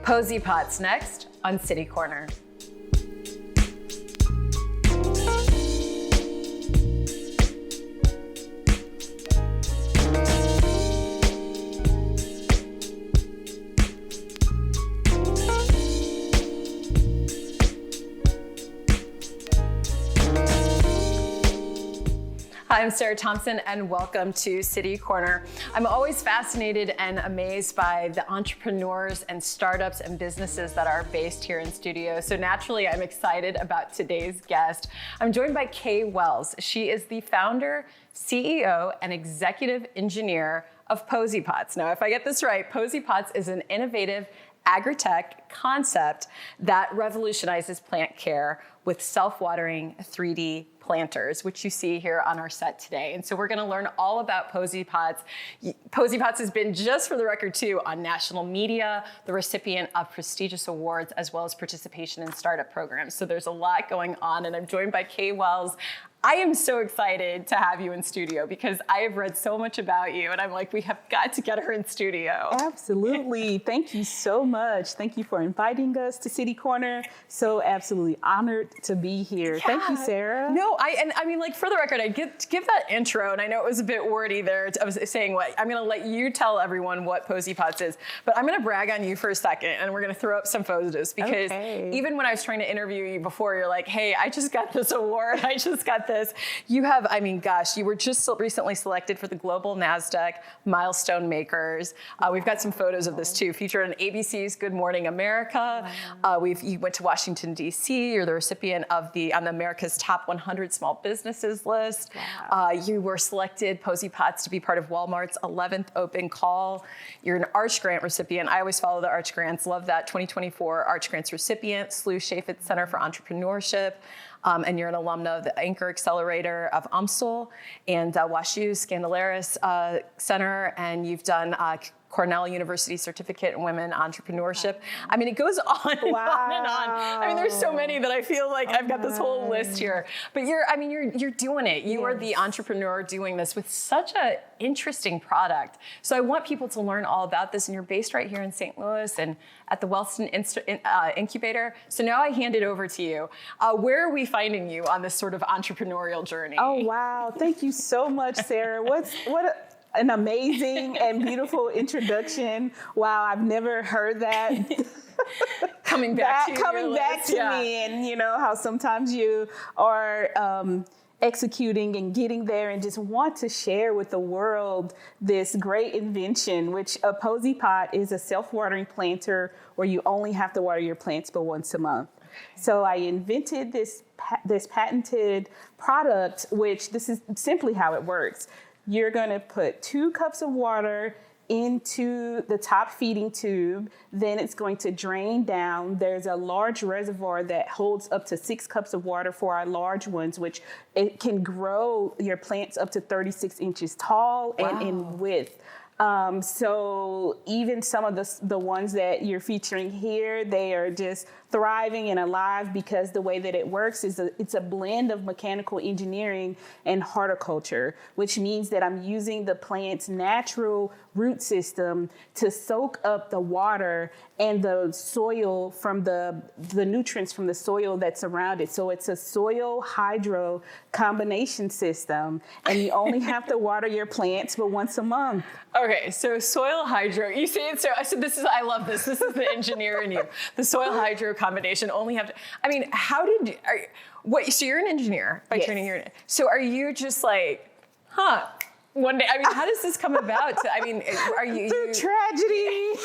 Posie Pots next on City Corner. Hi, I'm Sarah Thompson and welcome to City Corner. I'm always fascinated and amazed by the entrepreneurs and startups and businesses that are based here in studio. So naturally, I'm excited about today's guest. I'm joined by Kay Wells. She is the founder, CEO, and executive engineer of Posie Pots. Now, if I get this right, Posie Pots is an innovative agri-tech concept that revolutionizes plant care with self-watering 3D planters, which you see here on our set today. And so we're gonna learn all about Posie Pots. Posie Pots has been, just for the record too, on national media, the recipient of prestigious awards, as well as participation in startup programs. So there's a lot going on, and I'm joined by Kay Wells. I am so excited to have you in studio because I have read so much about you, and I'm like, we have got to get her in studio. Absolutely. Thank you so much. Thank you for inviting us to City Corner. So absolutely honored to be here. Yeah. Thank you, Sarah. No, I mean, like, for the record, I give that intro, and I know it was a bit wordy there. I was saying what, I'm gonna let you tell everyone what Posie Pots is, but I'm gonna brag on you for a second, and we're gonna throw up some photos because even when I was trying to interview you before, you're like, hey, I just got this award. I just got this. You have, I mean, gosh, you were just recently selected for the Global NASDAQ Milestone Makers. We've got some photos of this too, featured on ABC's Good Morning America. Wow. You went to Washington, D.C. You're the recipient of on the America's Top 100 Small Businesses list. Wow. You were selected, Posie Pots, to be part of Walmart's 11th Open Call. You're an Arch Grant recipient. I always follow the Arch Grants. Love that. 2024 Arch Grants recipient, SLU Chaffetz Center for Entrepreneurship. And you're an alumna of the Anchor Accelerator of UMSL and WashU Scandalaris Center, and you've done Cornell University Certificate in Women Entrepreneurship. I mean, it goes on and on and on. I mean, there's so many that I feel like I've got this whole list here. But you're doing it. You are the entrepreneur doing this with such an interesting product. So I want people to learn all about this, and you're based right here in St. Louis and at the Wellston Incubator. So now I hand it over to you. Where are we finding you on this sort of entrepreneurial journey? Oh, wow. Thank you so much, Sarah. An amazing and beautiful introduction. Wow, I've never heard that. Coming back to me, and you know how sometimes you are executing and getting there and just want to share with the world this great invention, which a Posie Pot is a self-watering planter where you only have to water your plants but once a month. So I invented this patented product, which this is simply how it works. You're going to put 2 cups of water into the top feeding tube. Then it's going to drain down. There's a large reservoir that holds up to 6 cups of water for our large ones, which it can grow your plants up to 36 inches tall and in width. So even some of the ones that you're featuring here, they are just thriving and alive because the way that it works is it's a blend of mechanical engineering and horticulture, which means that I'm using the plant's natural root system to soak up the water and the soil from the nutrients from the soil that's around it. So it's a soil hydro combination system, and you only have to water your plants but once a month. Okay, so soil hydro, you say it so, I said, I love this. This is the engineer in you. The soil hydro combination only have to, I mean, so you're an engineer by training, so are you just like, one day, I mean, how does this come about? I mean, are you... Through tragedy,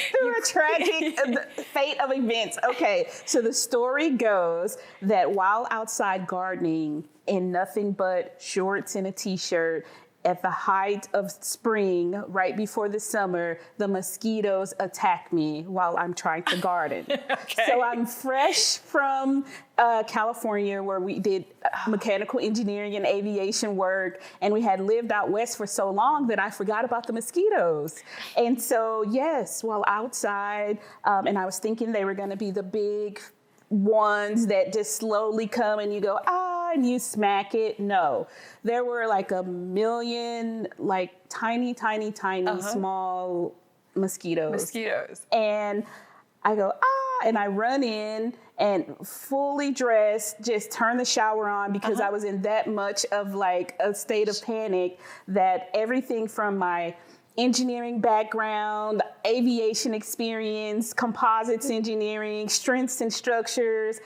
through a tragic fate of events. Okay, so the story goes that while outside gardening in nothing but shorts and a t-shirt, at the height of spring, right before the summer, the mosquitoes attack me while I'm trying to garden. Okay. So I'm fresh from California, where we did mechanical engineering and aviation work, and we had lived out west for so long that I forgot about the mosquitoes. And so, yes, while outside, and I was thinking they were going to be the big ones that just slowly come and you go, and you smack it. No, there were like a million, like tiny, small mosquitoes. Mosquitoes. And I go, and I run in and fully dressed, just turn the shower on because I was in that much of like a state of panic that everything from my engineering background, aviation experience, composites engineering, strengths and structures,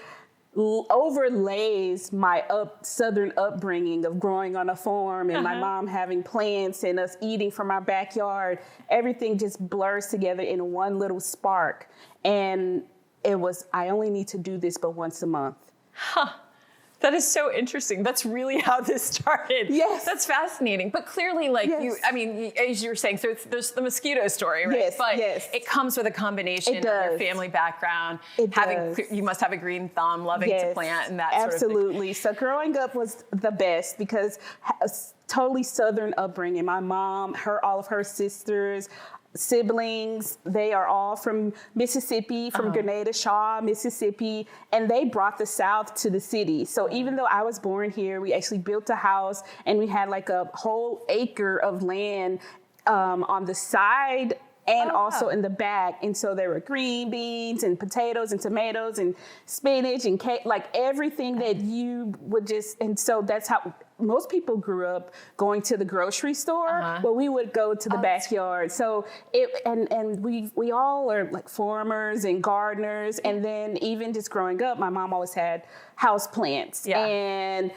overlays my Southern upbringing of growing on a farm and my mom having plants and us eating from our backyard. Everything just blurs together in one little spark. And it was, I only need to do this but once a month. Huh. That is so interesting. That's really how this started. Yes. That's fascinating. But clearly, like as you were saying, so there's the mosquito story, right? Yes, but yes. it comes with a combination of your family background. You must have a green thumb, loving to plant and that sort of thing. Absolutely. So growing up was the best because totally Southern upbringing. My mom, all of her sisters, siblings, they are all from Mississippi, from Grenada Shaw, Mississippi, and they brought the South to the city. So even though I was born here, we actually built a house and we had like a whole acre of land on the side and also in the back. And so there were green beans and potatoes and tomatoes and spinach and cake, like everything that you would just, and so that's how most people grew up going to the grocery store, but we would go to the backyard. So we all are like farmers and gardeners. And then even just growing up, my mom always had house plants and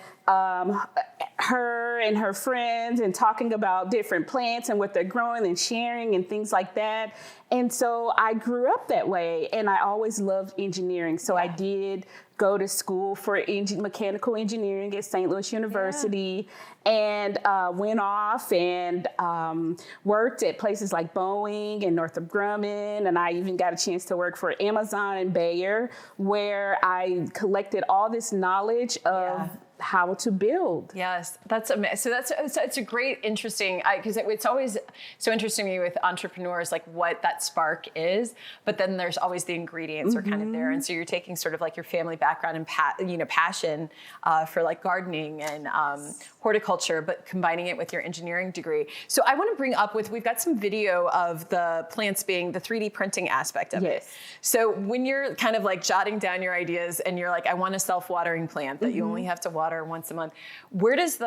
her and her friends and talking about different plants and what they're growing and sharing and things like that. And so I grew up that way and I always loved engineering. So I did go to school for mechanical engineering at St. Louis University and went off and worked at places like Boeing and Northrop Grumman. And I even got a chance to work for Amazon and Bayer, where I collected all this knowledge of how to build. Yes, that's amazing. So it's a great, interesting, because it's always so interesting to me with entrepreneurs, like what that spark is, but then there's always the ingredients are kind of there. And so you're taking sort of like your family background and passion for like gardening and horticulture, but combining it with your engineering degree. So I want to bring up we've got some video of the plants being the 3D printing aspect of it. So when you're kind of like jotting down your ideas and you're like, I want a self-watering plant that you only have to water once a month. Where does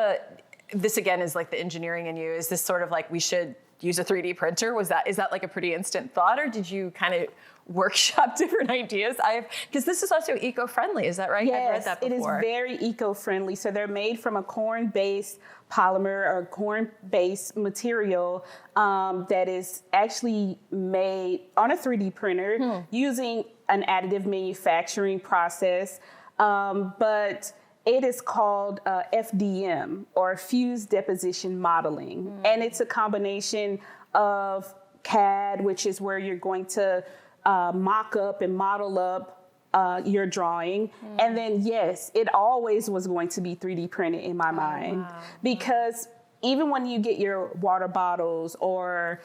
this again is like the engineering in you, is this sort of like we should use a 3D printer? Is that like a pretty instant thought, or did you kind of workshop different ideas? Because this is also eco-friendly, is that right? Yes, I've read that before. It is very eco-friendly. So they're made from a corn-based polymer or corn-based material that is actually made on a 3D printer using an additive manufacturing process. But it is called FDM, or fused deposition modeling. And it's a combination of CAD, which is where you're going to mock up and model up your drawing. And then, yes, it always was going to be 3D printed in my mind. Because even when you get your water bottles or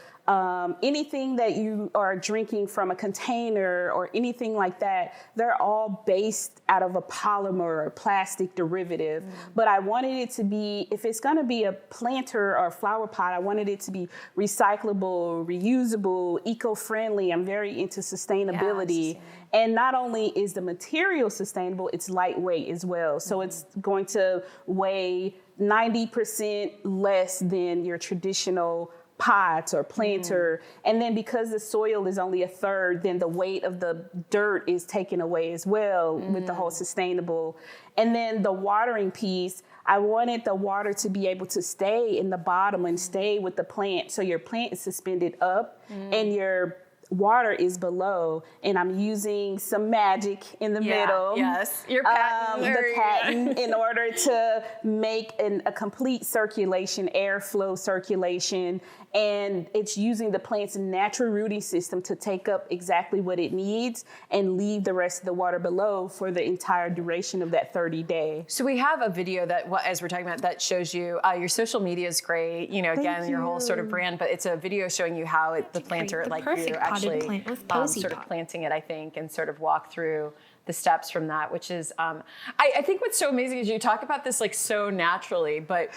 anything that you are drinking from a container or anything like that, they're all based out of a polymer or plastic derivative. But I wanted it to be, if it's gonna be a planter or a flower pot, I wanted it to be recyclable, reusable, eco-friendly. I'm very into sustainability. And not only is the material sustainable, it's lightweight as well. So it's going to weigh 90% less than your traditional pots or planter. And then because the soil is only a third, then the weight of the dirt is taken away as well with the whole sustainable. And then the watering piece, I wanted the water to be able to stay in the bottom and stay with the plant. So your plant is suspended up and your water is below, and I'm using some magic in the middle. Yes, your patent. The patent in order to make a complete circulation, airflow circulation, and it's using the plant's natural rooting system to take up exactly what it needs and leave the rest of the water below for the entire duration of that 30-day. So we have a video that, as we're talking about, that shows you, your social media is great, again, your whole sort of brand, but it's a video showing you how the planter, like you actually sort of planting it, I think, and sort of walk through the steps from that, which is, I think what's so amazing is you talk about this like so naturally, but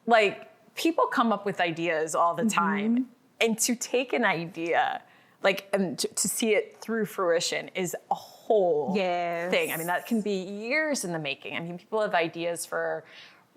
like people come up with ideas all the time. And to take an idea Like, and to see it through fruition is a whole thing. I mean, that can be years in the making. I mean, people have ideas for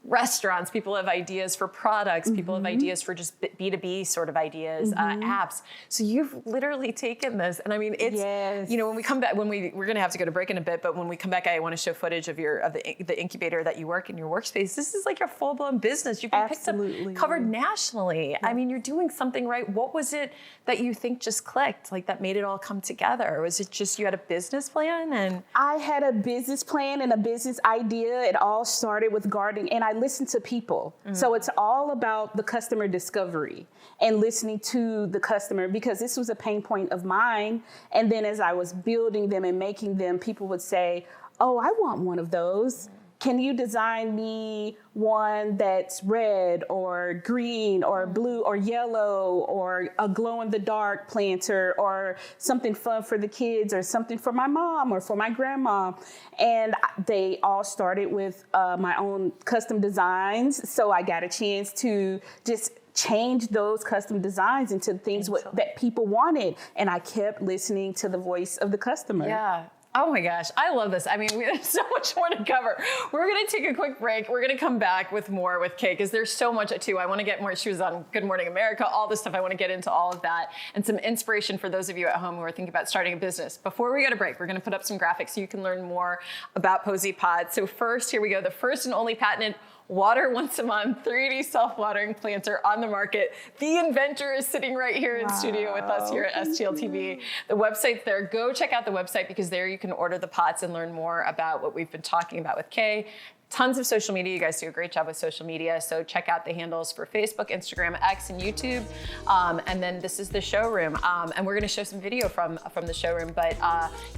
restaurants, people have ideas for products, people have ideas for just B2B sort of ideas, apps. So you've literally taken this, and I mean, it's, you know, when we come back, we're going to have to go to break in a bit, but when we come back, I want to show footage of the incubator that you work in your workspace. This is like your full-blown business. You've been picked up, covered nationally. I mean, you're doing something right. What was it that you think just clicked, like that made it all come together? Was it just you had a business plan? And I had a business plan and a business idea. It all started with gardening, and I listen to people. So it's all about the customer discovery and listening to the customer, because this was a pain point of mine. And then as I was building them and making them, people would say, oh, I want one of those. Can you design me one that's red or green or blue or yellow, or a glow-in-the-dark planter, or something fun for the kids, or something for my mom or for my grandma? And they all started with my own custom designs. So I got a chance to just change those custom designs into things that people wanted. And I kept listening to the voice of the customer. Yeah. Oh my gosh, I love this. I mean, we have so much more to cover. We're gonna take a quick break. We're gonna come back with more with Kay, because there's so much too. I wanna get more. She was on Good Morning America, all this stuff. I wanna get into all of that and some inspiration for those of you at home who are thinking about starting a business. Before we go to break, we're gonna put up some graphics so you can learn more about Posie Pots. So first, here we go, the first and only patented water once a month 3D self-watering planter on the market. The inventor is sitting right here in studio with us here at STL TV. The website's there. Go check out the website, because there you can order the pots and learn more about what we've been talking about with Kay. Tons of social media. You guys do a great job with social media. So check out the handles for Facebook, Instagram, X, and YouTube. And then this is the showroom. And we're going to show some video from the showroom, but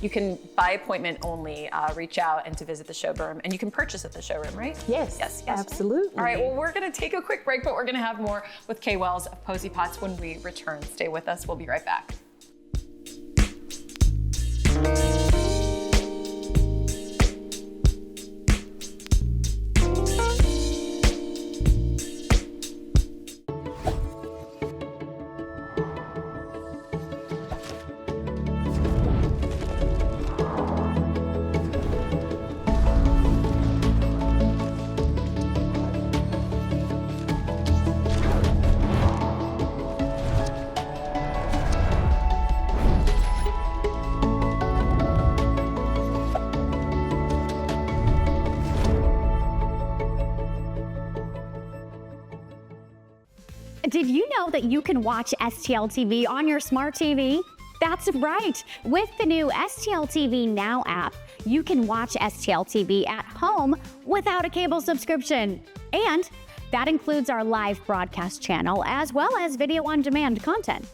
you can, by appointment only, reach out and to visit the showroom, and you can purchase at the showroom, right? Yes, absolutely. All right, well, we're going to take a quick break, but we're going to have more with Kay Wells of Posie Pots when we return. Stay with us. We'll be right back. Did you know that you can watch STL TV on your smart TV? That's right. With the new STL TV Now app, you can watch STL TV at home without a cable subscription. And that includes our live broadcast channel as well as video on demand content.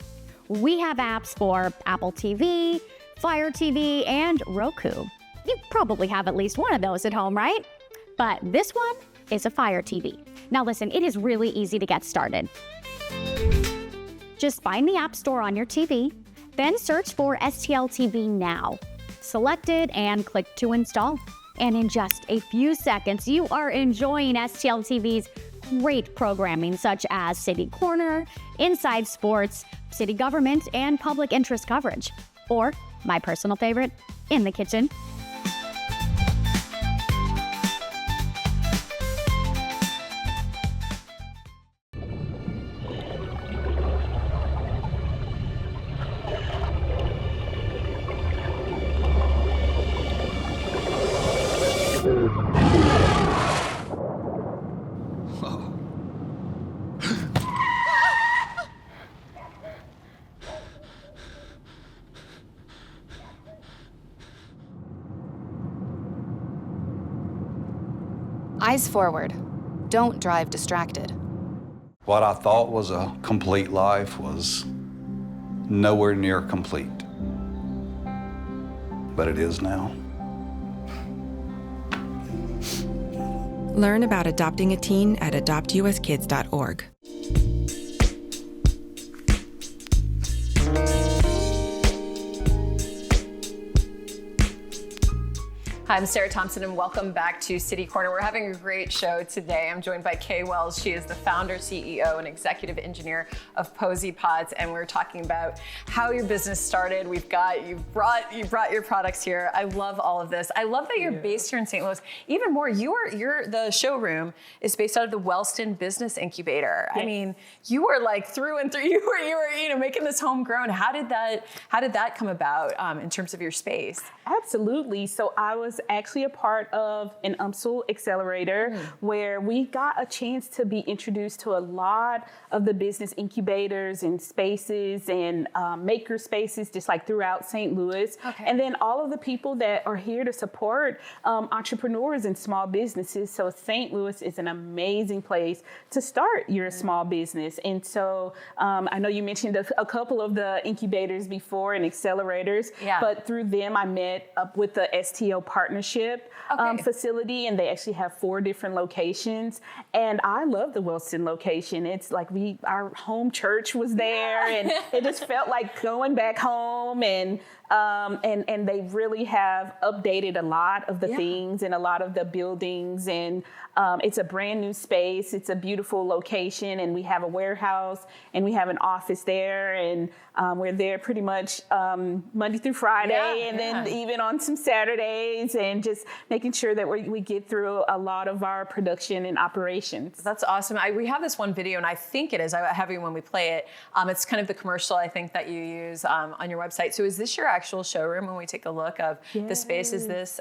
We have apps for Apple TV, Fire TV, and Roku. You probably have at least one of those at home, right? But this one is a Fire TV. Now listen, it is really easy to get started. Just find the App Store on your TV, then search for STL TV Now. Select it and click to install. And in just a few seconds, you are enjoying STL TV's great programming such as City Corner, Inside Sports, City Government, and public interest coverage. Or, my personal favorite, In the Kitchen. Eyes forward. Don't drive distracted. What I thought was a complete life was nowhere near complete. But it is now. Learn about adopting a teen at adoptuskids.org. Hi, I'm Sarah Thompson, and welcome back to City Corner. We're having a great show today. I'm joined by Kay Wells. She is the founder, CEO, and executive engineer of Posie Pots, and we're talking about how your business started. You brought your products here. I love all of this. I love that you're based here in St. Louis. Even more, the showroom is based out of the Wellston Business Incubator. Yes. I mean, you were like through and through. You were making this homegrown. How did that come about in terms of your space? Absolutely. So I was actually a part of an UMSL accelerator where we got a chance to be introduced to a lot of the business incubators and spaces and maker spaces just like throughout St. Louis. Okay. And then all of the people that are here to support entrepreneurs and small businesses. So St. Louis is an amazing place to start your small business. And so I know you mentioned a couple of the incubators before and accelerators, but through them I met up with the STO partnership facility, and they actually have 4 different locations. And I love the Wellston location. It's like our home church was there, and it just felt like going back home. And they really have updated a lot of the things and a lot of the buildings. And it's a brand new space. It's a beautiful location, and we have a warehouse and we have an office there, and we're there pretty much Monday through Friday, and then even on some Saturdays, and just making sure that we get through a lot of our production and operations. That's awesome. We have this one video, and I think it is. I have it when we play it. It's kind of the commercial, I think, that you use on your website. So is this your actual showroom when we take a look of the space? Is this...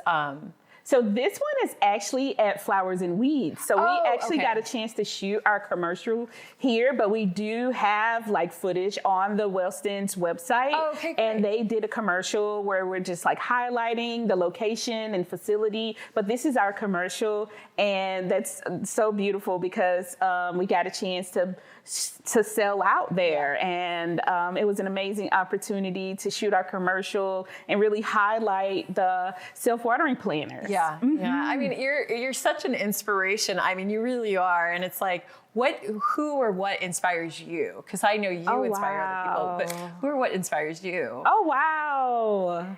So this one is actually at Flowers and Weeds. So we actually got a chance to shoot our commercial here, but we do have like footage on the Wellston's website. And they did a commercial where we're just like highlighting the location and facility. But this is our commercial, and that's so beautiful because we got a chance to sell out there. And it was an amazing opportunity to shoot our commercial and really highlight the self-watering planters. Yeah. I mean, you're such an inspiration. I mean, you really are. And it's like, who or what inspires you? Because I know you inspire other people, but who or what inspires you? Oh, wow.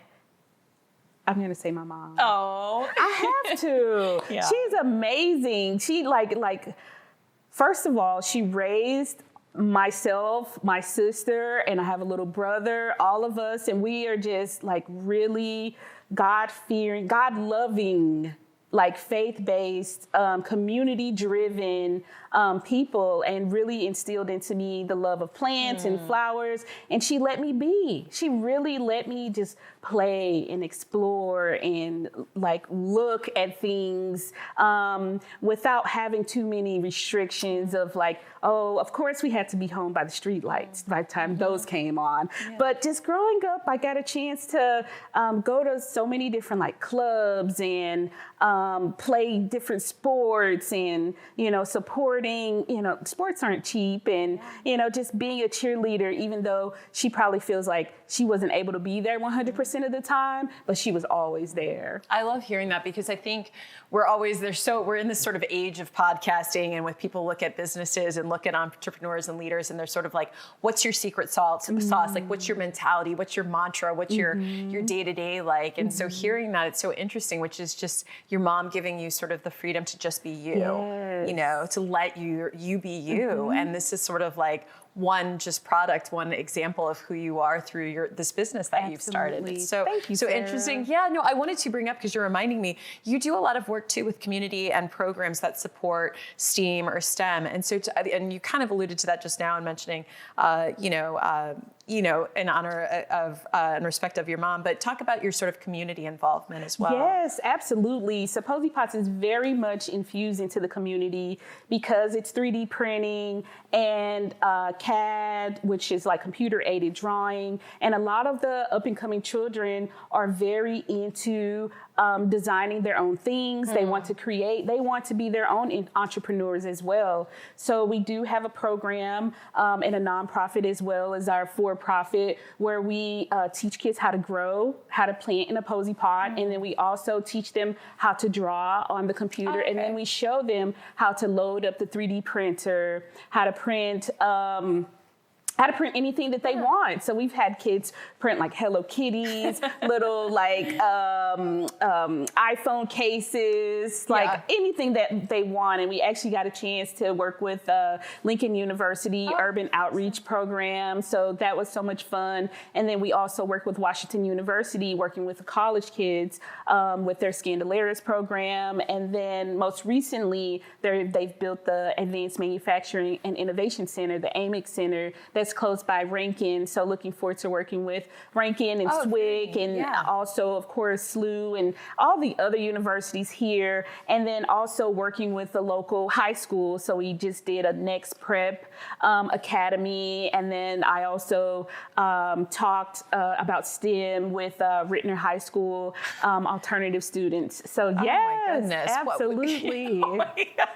I'm going to say my mom. Oh. I have to. She's amazing. She first of all, she raised myself, my sister, and I have a little brother, all of us, and we are just like really God-fearing, God-loving, like faith-based, community-driven people, and really instilled into me the love of plants and flowers. And she let me be. She really let me just play and explore and like look at things without having too many restrictions of like, oh, of course we had to be home by the street lights by the time those came on. But just growing up, I got a chance to go to so many different like clubs and play different sports, and, supporting, sports aren't cheap, and, just being a cheerleader, even though she probably feels like she wasn't able to be there 100% of the time, but she was always there. I love hearing that because I think we're in this sort of age of podcasting, and when people look at businesses and look at entrepreneurs and leaders, and they're sort of like, what's your secret sauce? Like, what's your mentality? What's your mantra? What's your day-to-day like? And so hearing that, it's so interesting, which is just your mom giving you sort of the freedom to just be you, to let you be you. And this is sort of like one example of who you are through this business that you've started. It's so interesting. Yeah, no, I wanted to bring up, because you're reminding me, you do a lot of work too with community and programs that support STEAM or STEM. And so, and you kind of alluded to that just now in mentioning, in honor of and respect of your mom, but talk about your sort of community involvement as well. Yes, absolutely. So Posie Pots is very much infused into the community because it's 3D printing and CAD, which is like computer aided drawing. And a lot of the up and coming children are very into designing their own things. They want to create. They want to be their own entrepreneurs as well. So we do have a program and a nonprofit as well as our for-profit where we teach kids how to grow, how to plant in a Posie pot, and then we also teach them how to draw on the computer, and then we show them how to load up the 3D printer, how to print how to print anything that they want. So we've had kids print like Hello Kitties, little like iPhone cases, like anything that they want. And we actually got a chance to work with Lincoln University Urban Outreach Program. So that was so much fun. And then we also worked with Washington University, working with the college kids with their Scandalaris program. And then most recently, they've built the Advanced Manufacturing and Innovation Center, the AMIC Center, that's close by Rankin. So looking forward to working with Rankin and SWIC and also, of course, SLU and all the other universities here. And then also working with the local high school. So we just did a Next Prep Academy. And then I also talked about STEM with Rittner High School alternative students. So yes, my goodness. Absolutely. Oh my God.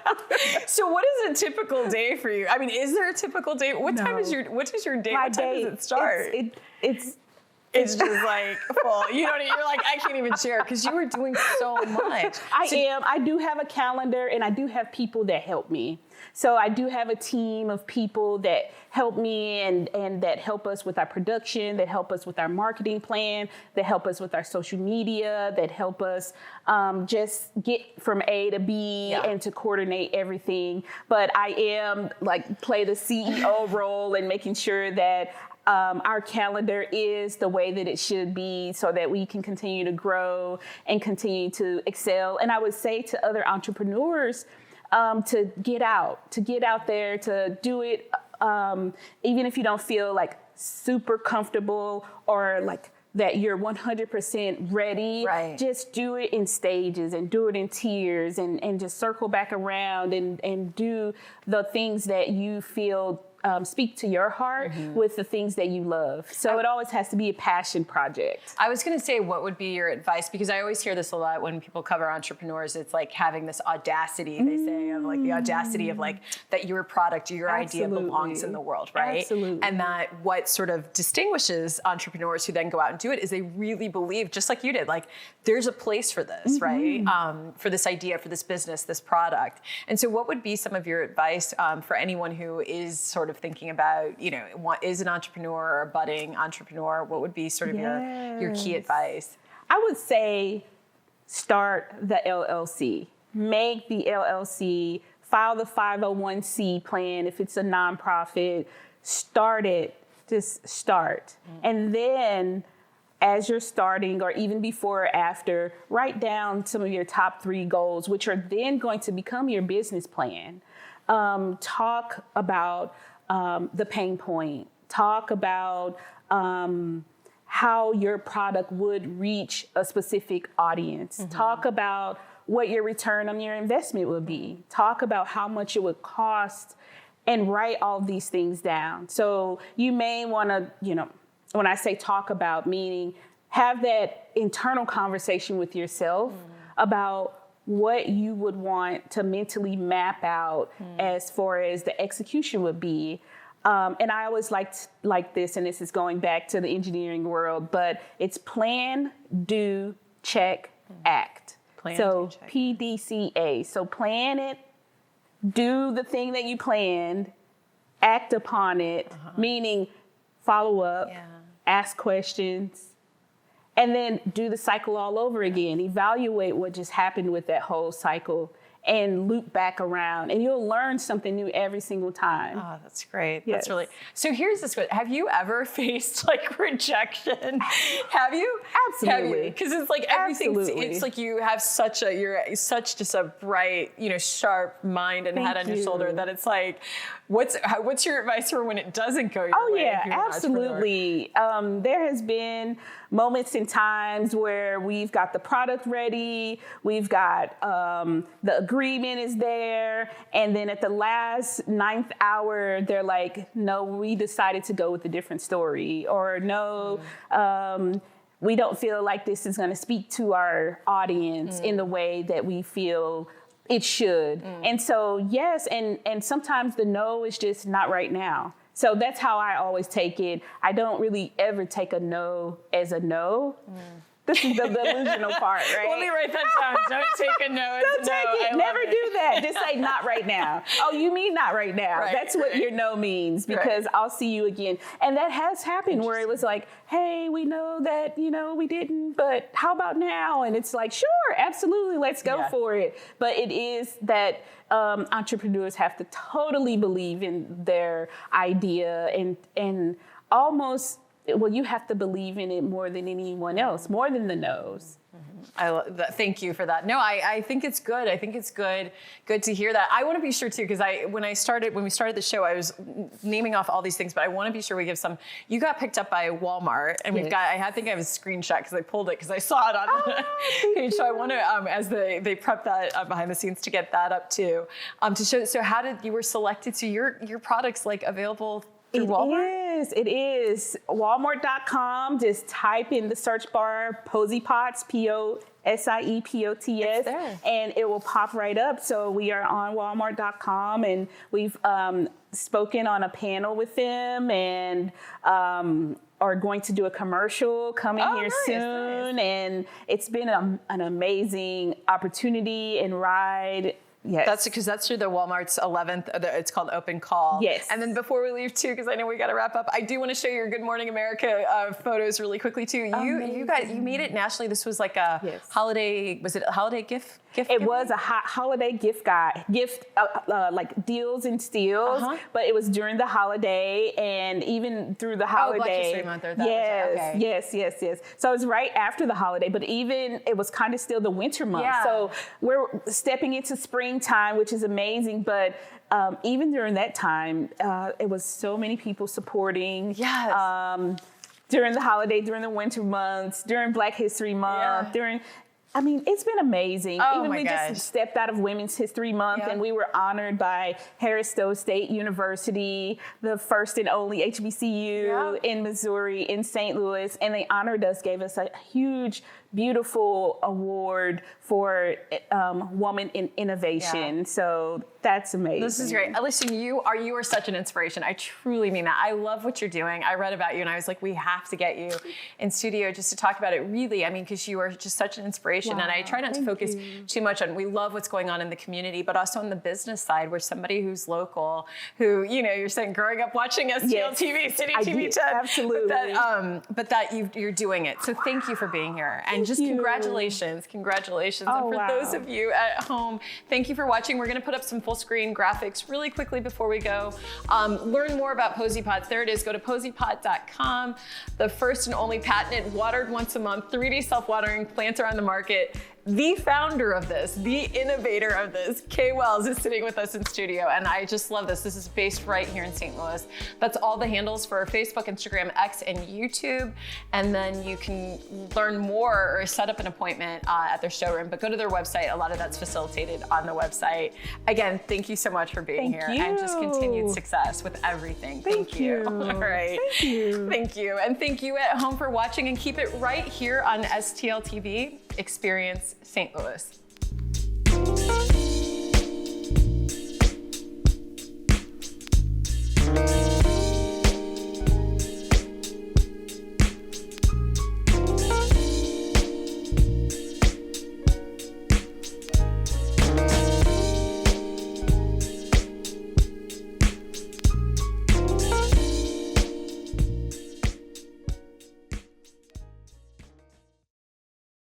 So what is a typical day for you? I mean, is there a typical day? What time is your day? My what time day, does it start? It's just like full. You know, you're like, I can't even share because you were doing so much. I do have a calendar and I do have people that help me. So I do have a team of people that help me and that help us with our production, that help us with our marketing plan, that help us with our social media, that help us just get from A to B and to coordinate everything. But I am play the CEO role and making sure that our calendar is the way that it should be so that we can continue to grow and continue to excel. And I would say to other entrepreneurs to get out there, to do it, even if you don't feel like super comfortable or like that you're 100% ready. Right. Just do it in stages and do it in tiers and just circle back around and do the things that you feel speak to your heart with the things that you love. So it always has to be a passion project. I was going to say, what would be your advice? Because I always hear this a lot when people cover entrepreneurs. It's like having this audacity, they say, of like the audacity of like that your product or your idea belongs in the world, right? Absolutely. And that what sort of distinguishes entrepreneurs who then go out and do it is they really believe, just like you did, like there's a place for this, right? For this idea, for this business, this product. And so what would be some of your advice for anyone who is sort of thinking about, you know, is an entrepreneur or a budding entrepreneur? What would be sort of your key advice? I would say start the LLC. Make the LLC, file the 501c plan if it's a nonprofit. Start it. Just start. And then as you're starting or even before or after, write down some of your top 3 goals, which are then going to become your business plan. Talk about the pain point. Talk about how your product would reach a specific audience. Talk about what your return on your investment would be. Talk about how much it would cost and write all these things down. So you may want to, you know, when I say talk about, meaning have that internal conversation with yourself about what you would want to mentally map out as far as the execution would be. And I always like this, and this is going back to the engineering world, but it's plan, do, check, act. Plan, so do, check. PDCA. So plan it, do the thing that you planned, act upon it, meaning follow up, ask questions, and then do the cycle all over again. Evaluate what just happened with that whole cycle and loop back around, and you'll learn something new every single time. Oh, that's great. Yes. That's really, so here's this question. Have you ever faced like rejection? Have you? Absolutely. Because it's like everything, Absolutely. it's like you have you're such just a bright, you know, sharp mind and head on your shoulder that it's like, what's your advice for when it doesn't go your way? Oh yeah, absolutely. There has been moments and times where we've got the product ready, we've got the agreement is there, and then at the last 9th hour, they're like, no, we decided to go with a different story, or no, we don't feel like this is going to speak to our audience in the way that we feel it should. And so, yes, and sometimes the no is just not right now. So that's how I always take it. I don't really ever take a no as a no. This is the delusional part, right? Let me write that down. Don't take a no. Don't take it. Never do that. Just say not right now. Oh, you mean not right now? Right, That's what your no means, because I'll see you again. And that has happened where it was like, hey, we know that, we didn't, but how about now? And it's like, sure, absolutely, let's go for it. But it is that entrepreneurs have to totally believe in their idea and almost, well, you have to believe in it more than anyone else, more than the no's. Thank you for that. No, I think it's good. I think it's good to hear that. I want to be sure too, because when we started the show, I was naming off all these things, but I want to be sure we give some. You got picked up by Walmart, and I think I have a screenshot because I pulled it because I saw it on the page. So I want to, as they prep that behind the scenes, to get that up too, to show. So how did you were selected? So your products available. It is. Walmart.com. Just type in the search bar Posie Pots, POSIEPOTS, and it will pop right up. So we are on Walmart.com, and we've spoken on a panel with them, and are going to do a commercial coming here soon. Nice. And it's been an amazing opportunity and ride. Yes. That's because that's through the Walmart's 11th, it's called Open Call. Yes. And then before we leave too, because I know we got to wrap up, I do want to show your Good Morning America photos really quickly too. You made it nationally. This was like a holiday, was it a holiday gift? It was a holiday gift like deals and steals, but it was during the holiday and even through the holiday. Black History Month or that. Yes. So it was right after the holiday, but even it was kind of still the winter month. Yeah. So we're stepping into springtime, which is amazing, but even during that time, it was so many people supporting. Yes. During the holiday, during the winter months, during Black History Month, it's been amazing. We just stepped out of Women's History Month, and we were honored by Harris Stowe State University, the first and only HBCU in Missouri, in St. Louis, and they honored us, gave us a huge, beautiful award for Woman in Innovation. So that's amazing. This is great. Listen, you are such an inspiration. I truly mean that. I love what you're doing. I read about you and I was like, we have to get you in studio just to talk about it. Really, because you are just such an inspiration. Wow, and I try not to focus too much on, we love what's going on in the community, but also on the business side, where somebody who's local, who, you're saying growing up watching STL TV, City TV 10. Absolutely. But that you're doing it. So thank you for being here. And just congratulations. And for those of you at home, thank you for watching. We're going to put up some full screen graphics really quickly before we go. Learn more about Posie Pots. There it is. Go to posiepot.com. The first and only patented watered once a month 3D self-watering planter on the market. The founder of this, the innovator of this, Kay Wells, is sitting with us in studio, and I just love this. This is based right here in St. Louis. That's all the handles for Facebook, Instagram, X, and YouTube, and then you can learn more or set up an appointment at their showroom, but go to their website. A lot of that's facilitated on the website. Again, thank you so much for being here, and just continued success with everything. Thank you. All right. Thank you. Thank you, and thank you at home for watching, and keep it right here on STL TV. Experience St. Louis.